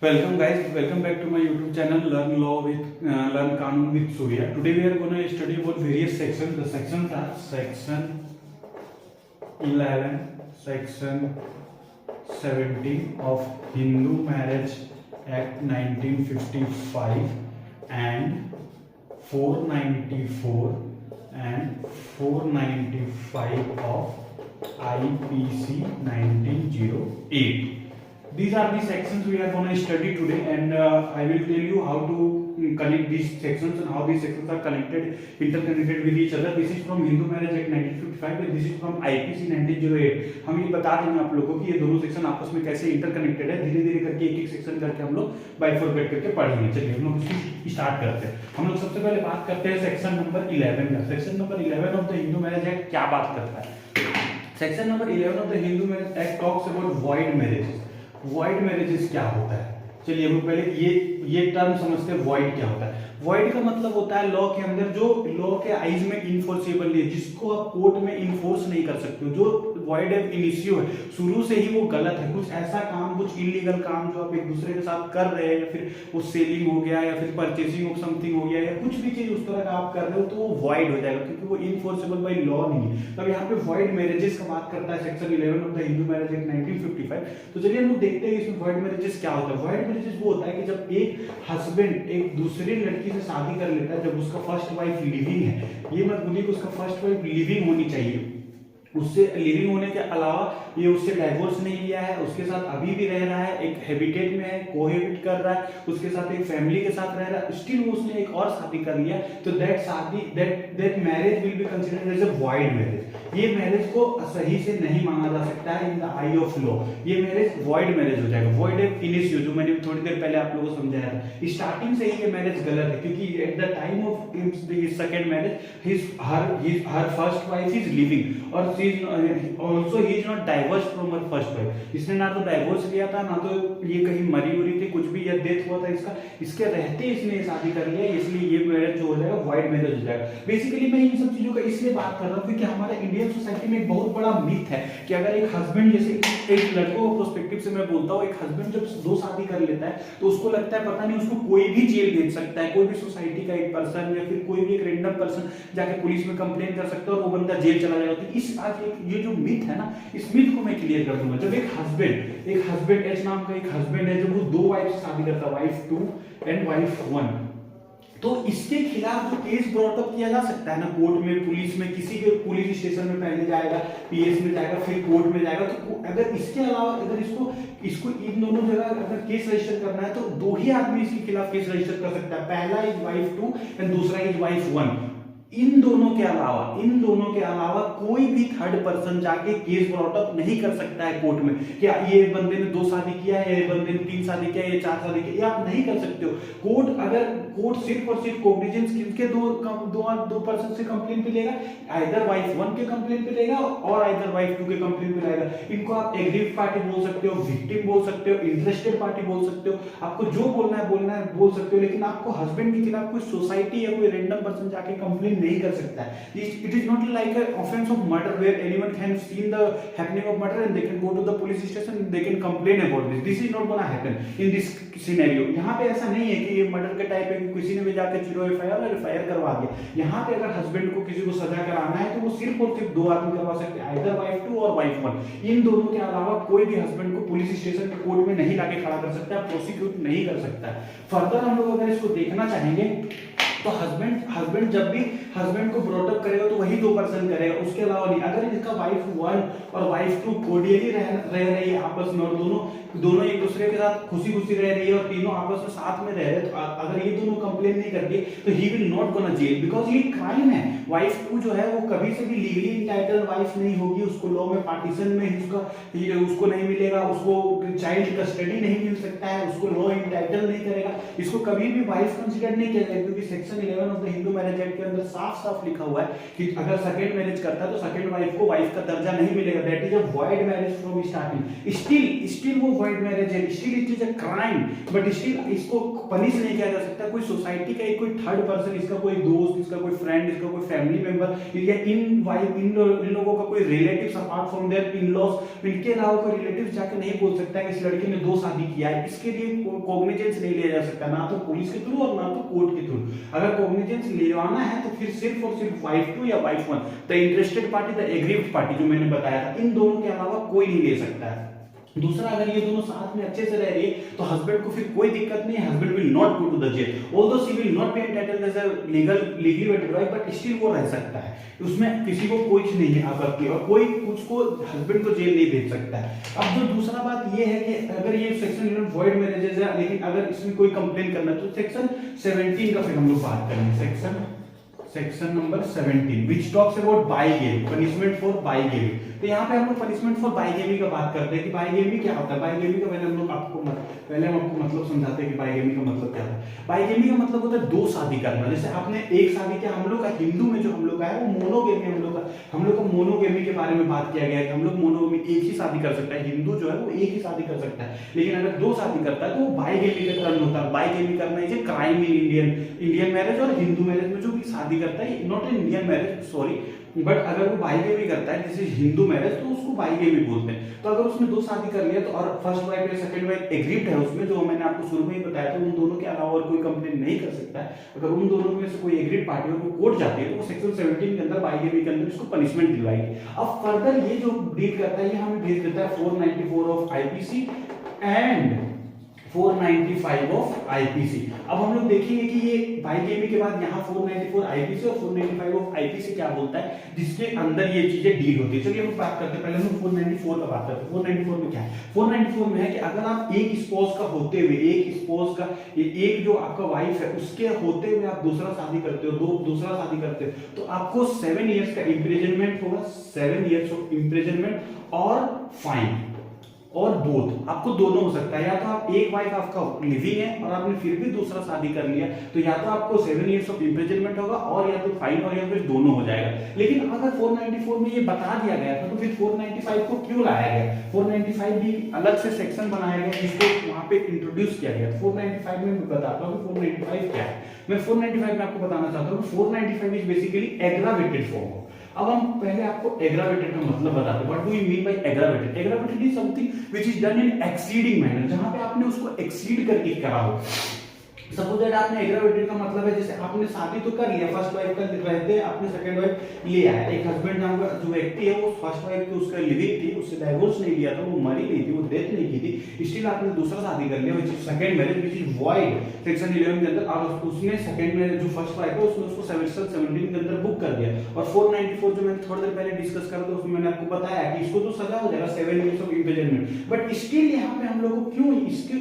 Welcome guys, welcome back to my YouTube channel Learn Law with Learn Kanun with Surya. Today we are going to study about various sections. The sections are section 11, section 17 of Hindu Marriage Act 1955 and 494 and 495 of IPC 1908. These are the sections we are going to study today, and I will tell you how to connect these sections and how these sections are interconnected with each other. This is from Hindu Marriage Act 1955 and this is from IPC 1908. हम ये बता देंगे आप लोगों को कि ये दोनों सेक्शन आपस में कैसे इंटरकनेक्टेड है. धीरे धीरे करके एक एक सेक्शन करके हम लोग बाइफरकेट करके पढ़ेंगे. चलिए हम लोग इसकी स्टार्ट करते हैं. हम लोग सबसे पहले बात करते हैं सेक्शन नंबर 11 का. Section number 11 of the Hindu marriage act क्या बात करता है? Section number 11 of the Hindu marriage act talks about void marriages. Void marriages क्या होता है? चलिए हम पहले ये टर्म समझते हैं. वॉइड क्या होता है? वॉइड का मतलब होता है लॉ के अंदर जो लॉ के आइज में इनफोर्सेबल नहीं है, जिसको आप कोर्ट में इनफोर्स नहीं कर सकते हो. जो वॉइड एब इनिशियो है, शुरू से ही वो गलत है. कुछ ऐसा काम, कुछ इलीगल काम जो आप एक दूसरे के साथ कर रहे हैं, या फिर वो सेलिंग हो गया या फिर परचेसिंग ऑफ समथिंग हो गया या कुछ भी चीज उस तरह का आप कर रहे हो, तो वो वॉइड हो जाएगा क्योंकि वो इनफोर्सेबल बाय लॉ नहीं है. तब यहाँ पे वॉइड मैरिजेस का बात करता है section 11 of the Hindu marriage act 1955. तो चलिए हम लोग देखते हैं इसमें वॉइड मैरिजेस क्या होता है. वॉइड मैरिजेस वो होता है कि जब एक हस्बैंड एक दूसरी लड़की से शादी कर लेता है, जब उसका फर्स्ट वाइफ लिविंग है. ये मत भूलिए कि उसका फर्स्ट वाइफ लिविंग होनी चाहिए. उससे लिविंग होने के अलावा ये उससे डाइवोर्स नहीं लिया है, उसके साथ अभी भी रह रहा है, एक हैबिटेट में है, कोहेबिट कर रहा है, उसके साथ एक फैमिली के साथ रह रहा है, स्टिल वो उसने एक और शादी कर लिया, तो that marriage will be considered as a void marriage. ये मैरिज को सही से नहीं माना जा सकता है in the eye of law. ये मैरिज वॉइड मैरिज हो जाएगा. वॉइड एब इनिशियो जो मैंने थोड़ी देर पहले आप लोगों को समझाया था, स्टार्टिंग से ही ये मैरिज गलत है क्योंकि at the time of his second marriage her first wife is living और also he is not divorced from her first wife. इसने ना तो डाइवोर्स लिया था, ना तो ये कहीं मरी हुई थी, कुछ भी या डेथ हुआ था इसका. इसके रहते इसने शादी कर लिया, इसलिए ये मैरिज जो हो जाएगा वॉइड मैरिज हो जाएगा. बेसिकली मैं इन सब चीजों का इसलिए बात कर रहा हूँ क्योंकि हमारे इंडियन सोसाइटी में एक बहुत बड़ा मिथ है कि अगर एक हस्बैंड, जैसे एक लड़कों को प्रोस्पेक्टिव से मैं बोलता हूँ, एक हस्बैंड जब दो शादी कर लेता है तो उसको लगता है पता नहीं उसको कोई भी जेल भेज सकता है, कोई भी सोसाइटी का एक पर्सन या फिर कोई भी एक रैंडम पर्सन जाके पुलिस में कंप्लेन कर सकता है और वो बंदा जेल चला जाएगा. तो इस आज ये जो मिथ है ना, इस मिथ को मैं क्लियर कर दूंगा. जब एक हस्बैंड एच नाम का एक हस्बैंड है, जब वो दो वाइफ से शादी करता है, वाइफ 2 एंड वाइफ 1, तो इसके खिलाफ जो केस ब्रॉट अप किया जा सकता है ना कोर्ट में, पुलिस में, किसी के पुलिस स्टेशन में पहले जाएगा, पीएस में जाएगा, फिर कोर्ट में जाएगा. तो अगर इसके अलावा अगर इसको इन दोनों जगह अगर केस रजिस्टर करना है तो दो ही आदमी इसके खिलाफ केस रजिस्टर कर सकता है. पहला इज वाइफ 2 एंड दूसरा इज वाइफ 1. इन दोनों के अलावा कोई भी थर्ड पर्सन जाके केस ब्रॉट अप नहीं कर सकता है कोर्ट में कि ये बंदे ने 2 शादी किया है, ये बंदे ने 3 शादी किया है, ये 4 शादी किया, ये आप नहीं कर सकते हो. कोर्ट सिर्फ और सिर्फ कॉग्निजेंस किसके दो पर्सन से कंप्लेंट पे लेगा, आइदर वाइफ 1 के कंप्लेंट पे लेगा और आइदर वाइफ 2 के कंप्लेंट पे लेगा. इनको आप एग्रीव पार्टी बोल सकते हो, विक्टिम बोल सकते हो, इंटरेस्टेड पार्टी बोल सकते हो, आपको जो बोलना है बोल सकते हो, लेकिन आपको हस्बैंड के खिलाफ कोई सोसाइटी या कोई रैंडम पर्सन जाके कंप्लेंट नहीं कर सकता है. It is not like an offense of murder where anyone can see the happening of murder and they can go to the police station and they can complain about this. This is not gonna happen in this scenario. यहाँ पे ऐसा नहीं है कि ये murder के type है कि किसी ने भी जाके जीरो एफआईआर करवा दिया. यहाँ पे अगर हस्बैंड को किसी को सजा कराना है तो वो सिर्फ और सिर्फ 2 आदमी करवा सकते हैं, आइदर वाइफ 2 और वाइफ 1. इन दोनों के अलावा कोई भी हस्बैंड को पुलिस स्टेशन के कोर्ट में नहीं लाके खड़ा कर सकता है, प्रोसिक्यूट नहीं कर सकता है. फर्दर हम लोग अगर इसको देखना चाहेंगे तो हस्बैंड जब भी हस्बैंड को ब्रॉट अप करेगा तो वही 2 पर्सन करेगा, उसके अलावा नहीं. अगर इसका वाइफ 1 और वाइफ 2 कोर्डियली रह रही है आपस में और दोनों एक दूसरे के साथ खुशी रह रही है और तीनों आपस में साथ में रह रहे हैं, तो अगर ये दोनों कंप्लेन नहीं करती तो he will not gonna jail because ये क्राइम है. वाइफ 2 जो है वो कभी से भी लीगली इंटाइटल्ड वाइफ नहीं होगी, उसको लॉ में पार्टीशन में उसको नहीं मिलेगा, उसको चाइल्ड कस्टडी नहीं मिल सकता है, उसको लॉ इंटाइटल नहीं करेगा, इसको कभी भी वाइफ कंसीडर नहीं किया जाएगा क्योंकि section 11 of the Hindu marriage act के अंदर साफ साफ लिखा हुआ है कि अगर सेकंड मैरिज करता है तो सेकंड वाइफ को वाइफ का दर्जा नहीं मिलेगा, that is a void marriage from starting. Still वो वॉइड मैरिज है, still it is a crime, but still इसको पनिश नहीं किया जा सकता। कोई सोसाइटी का कोई थर्ड पर्सन, इसका कोई दोस्त, इसका कोई फ्रेंड, इसका कोई फैमिली मेंबर या इन लोगों का कोई relatives apart from their in laws, इनके अलावा कोई रिलेटिव्स जाकर नहीं बोल सकता है कि इस लड़की ने 2 शादी किया है। इसके लिए कॉग्निजेंस नहीं लिया जा सकता, ना तो पुलिस के थ्रू और ना तो कोर्ट के थ्रू। अगर कॉग्निजेंस लेवाना है तो फिर सिर्फ और सिर्फ वाइफ 2 या wife 1, the interested party, the aggrieved party जो मैंने बताया था, इन दोनों के अलावा कोई नहीं ले सकता है। दूसरा, अगर ये दोनों साथ में अच्छे से रह रही है तो हस्बैंड को फिर कोई दिक्कत नहीं है, husband will not go to the jail, although she will not be entitled as a legally wedded wife, but still वो रह सकता है, उसमें किसी को कुछ नहीं है आपत्ति, और कोई उसको हस्बैंड को जेल नहीं भेज सकता है। अब जो दूसरा बात ये है कि अगर ये सेक्शन 11 वॉइड मैरिजेस है, लेकिन अगर इसमें कोई कंप्लेन करना है तो सेक्शन 17 का फिर हम लोग बात करेंगे, section number 17 which talks about bigamy, punishment for bigamy. तो यहाँ पे हम लोग पनिशमेंट फॉर बाइगेमी का बात करते हैं कि बाइगेमी क्या होता है। बाइगेमी का पहले हम आपको मतलब समझाते हैं कि बाइगेमी का मतलब क्या है। बाइगेमी का मतलब होता है 2 शादी करना। जैसे आपने एक शादी किया, हम लोग का हिंदू में जो हम लोग का है वो मोनोगेमी, हम लोग को मोनोगेमी के बारे में बात किया गया है कि हम लोग मोनोगेमी एक ही शादी कर सकता है, हिंदू जो है वो एक ही शादी कर सकता है। लेकिन अगर 2 शादी करता है तो वो बाइगेमी का टर्म होता है। बाइगेमी करना is a crime in Indian marriage और हिंदू मैरिज में जो भी शादी करता है, not in Indian marriage sorry, but अगर वो बाइगेमी करता है जैसे हिंदू मैरिज तो उसको बाइगेमी बोलते हैं। तो अगर उसने 2 शादी कर लिया तो और फर्स्ट वाइफ या सेकंड वाइफ एग्रीड है उसमें, जो मैंने आपको शुरू में ही बताया था, उन दोनों के अलावा और कोई कंप्लेन नहीं कर सकता है। अगर उन दोनों में से कोई एग्रीड पार्टी हो कोर्ट जाती है तो वो सेक्शन 17 के अंदर बाइगेमी के अंदर इसको पनिशमेंट दिलवाएगी। अब फर्दर ये जो डील करता है ये हमें भेज देता है 494 of IPC and 495 of IPC. अब हम लोग देखेंगे कि ये बाइगेमी के बाद यहाँ 494 आईपीसी और 495 ऑफ आईपीसी क्या बोलता है, जिसके अंदर ये चीजें डील होती है। चलिए हम बात करते हैं, पहले हम 494 का बात करते हैं। 494 में क्या है? 494 में है कि अगर आप एक स्पोज का होते हुए, एक जो आपका वाइफ है उसके होते हुए आप दूसरा शादी करते हो, तो आपको 7 इयर्स का इम्प्रिजनमेंट होगा, 7 इयर्स ऑफ इम्प्रिजनमेंट और फाइन, और बोथ आपको दोनों हो सकता है। या तो आप एक वाइफ आपका लिविंग है और आपने फिर भी दूसरा शादी कर लिया तो या तो आपको 7 इयर्स ऑफ इम्प्रिजनमेंट होगा और या तो फाइन और या फिर दोनों हो जाएगा। लेकिन अगर 494 में ये बता दिया गया था तो फिर 495 को क्यों लाया गया? 495 भी अलग से सेक्शन बनाया गया जिसको वहां पे इंट्रोड्यूस किया गया। 495 में मैं बताता हूँ 495 क्या है। मैं 495 में आपको बताना चाहता हूँ 495 इज बेसिकली एग्रावेटेड फॉर्म। अब हम पहले आपको एग्रावेटेड का मतलब बताते हैं। What do you mean by aggravated? Aggravated is something which is done in exceeding manner, जहां पे आपने उसको एक्सीड करके करा हो। सपोज दैट आपने एग्रावेटेड का मतलब है जैसे आपने शादी तो कर लिया, फर्स्ट वाइफ का रहते आपने सेकंड वाइफ ले आया, एक हस्बैंड नाम का जो व्यक्ति है वो फर्स्ट वाइफ की उसका लिविंग थी, उससे डाइवोर्स नहीं लिया था, वो मरी नहीं थी, वो डेथ नहीं की थी, स्टिल आपने दूसरा शादी कर लिया which is second marriage which is void section 11 के अंदर, और उसने सेकंड मैरिज जो फर्स्ट वाइफ है उसने उसको सेक्शन 17 के अंदर बुक कर दिया। और 494 जो मैंने थोड़ी देर पहले डिस्कस करा था उसमें मैंने आपको बताया कि इसको तो सजा हो जाएगा 7 years of imprisonment, but still यहाँ पे हम लोग को क्यों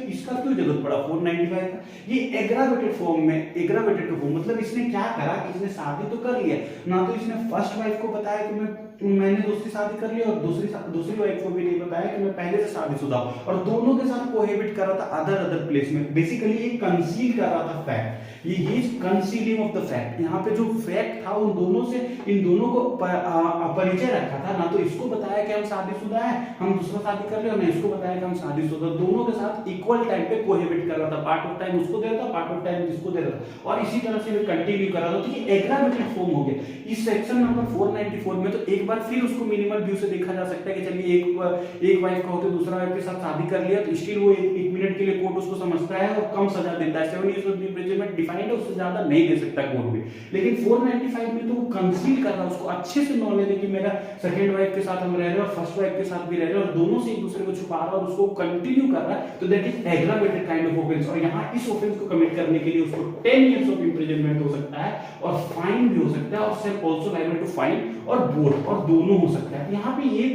इसका क्यों जरूरत पड़ा 495 का? ये एग्रावेटेड फॉर्म में, एग्रावेटेड फॉर्म मतलब इसने क्या करा कि इसने शादी तो कर लिया, ना तो इसने फर्स्ट वाइफ को बताया कि मैंने दूसरी शादी कर ली और दूसरी वाइफ को भी नहीं बताया कि मैं पहले से शादीशुदा हूं, और दोनों के साथ कोहेबिट कर रहा था अदर प्लेस में। बेसिकली ये कंसील कर रहा था फैक्ट, ये is concealing of the fact. यहाँ पे जो फैक्ट था उन दोनों से, इन दोनों को परिचय रखा था, ना तो इसको बताया कि हम शादीशुदा हैं, हम दूसरा शादी कर रहे हो, ना इसको बताया कि हम शादीशुदा, दोनों के साथ इक्वल टाइम पे कोहेबिट कर रहा था। पार्ट ऑफ टाइम उसको दे रहा था, पार्ट ऑफ टाइम इसको दे रहा था, और इसी तरह से कंटिन्यू कर रहा था। तो ये एग्रावेटेड फॉर्म हो गया। इस सेक्शन नंबर 494 में तो एक बार फिर उसको मिनिमल व्यू से देखा जा सकता है कि चलिए एक वाइफ का होते दूसरा वाइफ के साथ शादी कर लिया तो स्टिल वो एक मिनट के लिए कोर्ट उसको समझता है और कम सजा देता है। 7 इयर्स ऑफ इम्प्रिजनमेंट डिफाइंड है, उससे ज्यादा नहीं दे सकता कोर्ट भी। लेकिन 495 में तो वो कंसील कर रहा है, उसको अच्छे से नॉलेज है कि मेरा सेकंड वाइफ के साथ हम रह रहे हैं और फर्स्ट वाइफ के साथ भी रह रहे हैं और दोनों से एक दूसरे को छुपा रहा है और उसको कंटिन्यू कर रहा है, तो that is aggravated kind of offence. और यहाँ इस ऑफेंस को कमिट करने के लिए उसको 10 इयर्स ऑफ इम्प्रिजनमेंट हो सकता है और फाइन भी हो सकता है, और self also liable to fine और बोथ, और दोनों हो सकता है। यहाँ पे ये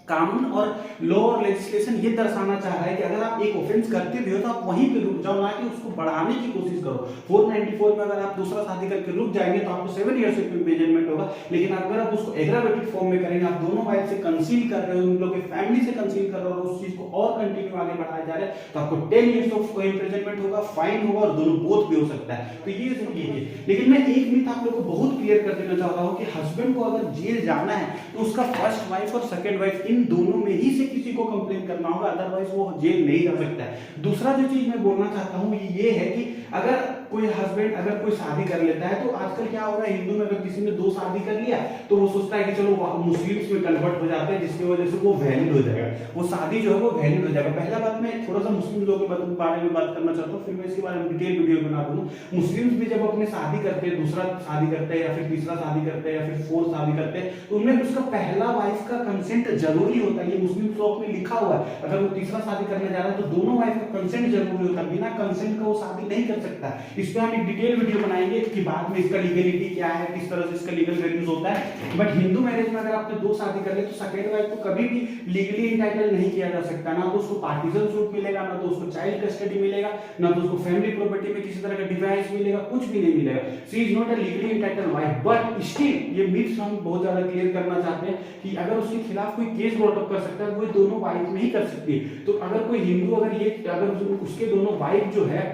कानून और लॉ और लेजिस्लेशन ये दर्शाना चाह रहा है कि अगर आप एक ऑफेंस करते भी हो तो आप वहीं पे रुक जाओ, ना कि उसको बढ़ाने की कोशिश करो। 494 में अगर आप दूसरा शादी करके रुक जाएंगे तो आपको 7 ईयर्स इम्प्रिजनमेंट होगा। लेकिन अगर आप उसको एग्रावेटेड फॉर्म में करेंगे, आप दोनों वाइफ से कंसील कर रहे हो, उन लोगों के फैमिली से कंसील कर रहे हो, उस चीज को और कंटिन्यू आगे बढ़ाया जा रहा है, तो आपको 10 ईयर्स ऑफ इम्प्रिजनमेंट होगा, फाइन होगा और दोनों बोथ भी हो सकता है। तो ये सब कीजिए। लेकिन मैं एक मिथ आप लोगों को बहुत क्लियर कर देना चाहता हूँ कि हस्बैंड को अगर जेल जाना है तो उसका फर्स्ट वाइफ और सेकंड वाइफ इन दोनों में ही से किसी को कंप्लेन करना होगा, अदरवाइज वो जेल नहीं जा सकता है। दूसरा जो चीज मैं बोलना चाहता हूँ ये है कि अगर कोई हस्बैंड अगर कोई शादी कर लेता है तो आजकल क्या हो रहा है, हिंदू में अगर किसी ने 2 शादी कर लिया तो वो सोचता है कि चलो मुस्लिम्स में कन्वर्ट हो जाते हैं, जिसकी वजह से वो वैलिड हो जाएगा, वो शादी जो है वो वैलिड हो जाएगा। पहला बात मैं थोड़ा सा मुस्लिम लोगों के बारे में बात करना चाहता हूँ, फिर मैं इसके बारे में डिटेल वीडियो बना दूंगा। मुस्लिम्स भी जब अपने शादी करते हैं, दूसरा शादी करते हैं या फिर तीसरा शादी करते हैं या फिर 4th शादी करते हैं, तो उनमें उसका पहला वाइफ का कंसेंट जरूरी होता है। ये मुस्लिम लॉ में लिखा हुआ है, अगर वो तीसरा शादी करने जा रहा है तो दोनों वाइफ का कंसेंट जरूरी होता है, बिना कंसेंट का वो शादी नहीं कर सकता। इस पे हम एक डिटेल वीडियो बनाएंगे कि बाद में इसका लीगलिटी क्या है, किस तरह से इसका लीगल वैल्यूज होता है। बट हिंदू मैरिज में अगर आपने 2 शादी कर ले तो सेकंड वाइफ को कभी भी लीगली इंटाइटल नहीं किया जा सकता, ना तो उसको पार्टीशन सूट मिलेगा, ना तो उसको चाइल्ड कस्टडी मिलेगा, ना तो उसको फैमिली प्रॉपर्टी में किसी तरह का डिवाइस मिलेगा, कुछ भी नहीं मिलेगा। She is not a legally entitle wife. But still ये मिथ्स हम बहुत ज्यादा क्लियर करना चाहते हैं कि अगर उसके खिलाफ कोई केस ब्रॉटअप कर सकता है वो दोनों वाइफ में ही कर सकती है। तो अगर कोई हिंदू अगर उसके दोनों वाइफ जो है,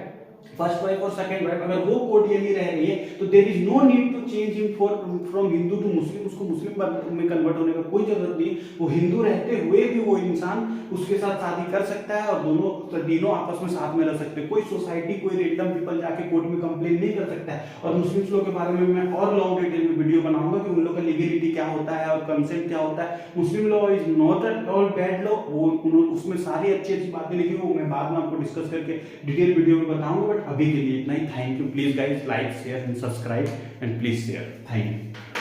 फर्स्ट वाइफ और सेकंड वाइफ, अगर वो कोर्डियली रह रही है तो there is no need to change him from Hindu to Muslim. उसको मुस्लिम में कन्वर्ट होने का कोई जरूरत नहीं। वो हिंदू रहते हुए भी वो इंसान उसके साथ शादी कर सकता है और तीनों आपस में साथ में रह सकते हैं। कोई सोसाइटी, कोई रैंडम पीपल जाके कोर्ट में कंप्लेन नहीं कर सकता है। और मुस्लिम लोग के बारे में मैं और लॉन्ग डिटेल में वीडियो बनाऊंगा कि उन लोग का लीगलिटी क्या होता है और कंसेंट क्या होता है। मुस्लिम law is not at all bad law, वो उसमें सारी अच्छी अच्छी बातें लिखी, वो मैं बाद में आपको डिस्कस करके डिटेल वीडियो में बताऊंगा। बट अभी के लिए इतना ही। Thank you. Please guys like share and subscribe and please share. Thank you.